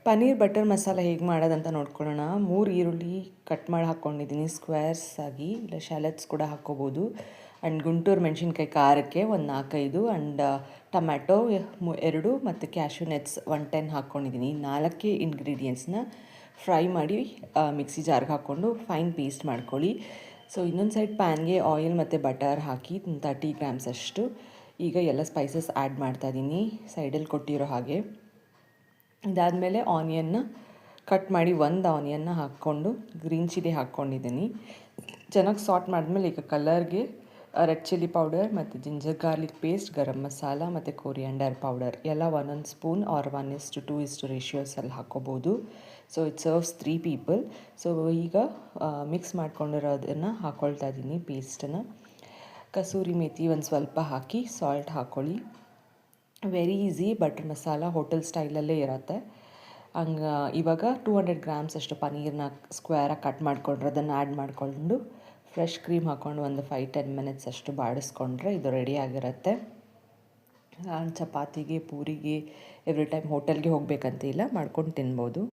Paneer butter masala ಹೇಗೆ ಮಾಡೋದಂತ ನೋಡ್ಕೊಳ್ಳೋಣ. 3 ಈರುಳ್ಳಿ ಕಟ್ ಮಾಡಿ ಹಾಕ್ಕೊಂಡಿದ್ದೀನಿ ಸ್ಕ್ವೇರ್ಸ್ ಆಗಿ, ಇಲ್ಲ ಶಾಲಟ್ಸ್ ಕೂಡ ಹಾಕ್ಕೋಬೋದು. ಆ್ಯಂಡ್ ಗುಂಟೂರು ಮೆಣಸಿನ್ಕಾಯಿ ಖಾರಕ್ಕೆ ಒಂದು 4-5, ಆ್ಯಂಡ್ ಟೊಮ್ಯಾಟೊ 2, ಮತ್ತು ಕ್ಯಾಶ್ಯೂ ನಟ್ಸ್ 110 ಹಾಕ್ಕೊಂಡಿದ್ದೀನಿ. 4 ಇಂಗ್ರೀಡಿಯೆಂಟ್ಸ್ನ ಫ್ರೈ ಮಾಡಿ ಮಿಕ್ಸಿ ಜಾರ್ಗೆ ಹಾಕ್ಕೊಂಡು ಫೈನ್ ಪೇಸ್ಟ್ ಮಾಡ್ಕೊಳ್ಳಿ. ಸೊ ಇನ್ನೊಂದು ಸೈಡ್ ಪ್ಯಾನ್ಗೆ ಆಯಿಲ್ ಮತ್ತು ಬಟರ್ ಹಾಕಿ 30 ಗ್ರಾಮ್ಸ್ ಅಷ್ಟು. ಈಗ ಎಲ್ಲ ಸ್ಪೈಸಸ್ ಆ್ಯಡ್ ಮಾಡ್ತಾಯಿದ್ದೀನಿ ಸೈಡಲ್ಲಿ ಕೊಟ್ಟಿರೋ ಹಾಗೆ. ಇದಾದಮೇಲೆ ಆನಿಯನ್ನ ಕಟ್ ಮಾಡಿ ಒಂದು ಆನಿಯನ್ನ ಹಾಕ್ಕೊಂಡು ಗ್ರೀನ್ ಚಿಲ್ಲಿ ಹಾಕ್ಕೊಂಡಿದ್ದೀನಿ. ಚೆನ್ನಾಗಿ ಸಾಟ್ ಮಾಡಿದ್ಮೇಲೆ ಈಗ ಕಲರ್ಗೆ ರೆಡ್ ಚಿಲ್ಲಿ ಪೌಡರ್ ಮತ್ತು ginger garlic paste, garam masala ಮತ್ತು ಕೊರಿಯಾಂಡರ್ ಪೌಡರ್ ಎಲ್ಲ 1 ಸ್ಪೂನ್ ಆರ್ 1:2 ರೇಷಿಯೋಸಲ್ಲಿ ಹಾಕ್ಕೋಬೋದು. So it serves 3 people. So ಈಗ ಮಿಕ್ಸ್ ಮಾಡ್ಕೊಂಡಿರೋದನ್ನು ಹಾಕ್ಕೊಳ್ತಾ ಇದ್ದೀನಿ ಪೇಸ್ಟನ್ನು. ಕಸೂರಿ ಮೇಥಿ ಒಂದು ಸ್ವಲ್ಪ ಹಾಕಿ ಸಾಲ್ಟ್ ಹಾಕ್ಕೊಳ್ಳಿ. Very easy butter masala hotel ಸ್ಟೈಲಲ್ಲೇ ಇರುತ್ತೆ. ಇವಾಗ 200 ಗ್ರಾಮ್ಸ್ ಅಷ್ಟು ಪನ್ನೀರನ್ನ ಸ್ಕ್ವೇರಾಗಿ ಕಟ್ ಮಾಡ್ಕೊಂಡ್ರೆ ಅದನ್ನು ಆ್ಯಡ್ ಮಾಡಿಕೊಂಡು ಫ್ರೆಶ್ ಕ್ರೀಮ್ ಹಾಕ್ಕೊಂಡು ಒಂದು 5-10 ಮಿನಿಟ್ಸ್ ಅಷ್ಟು ಬಾಡಿಸ್ಕೊಂಡ್ರೆ ಇದು ರೆಡಿ ಆಗಿರುತ್ತೆ. ಚಪಾತಿಗೆ, ಪೂರಿಗೆ ಎವ್ರಿ ಟೈಮ್ ಹೋಟೆಲ್ಗೆ ಹೋಗಬೇಕಂತ ಇಲ್ಲ, ಮಾಡ್ಕೊಂಡು ತಿನ್ಬೋದು.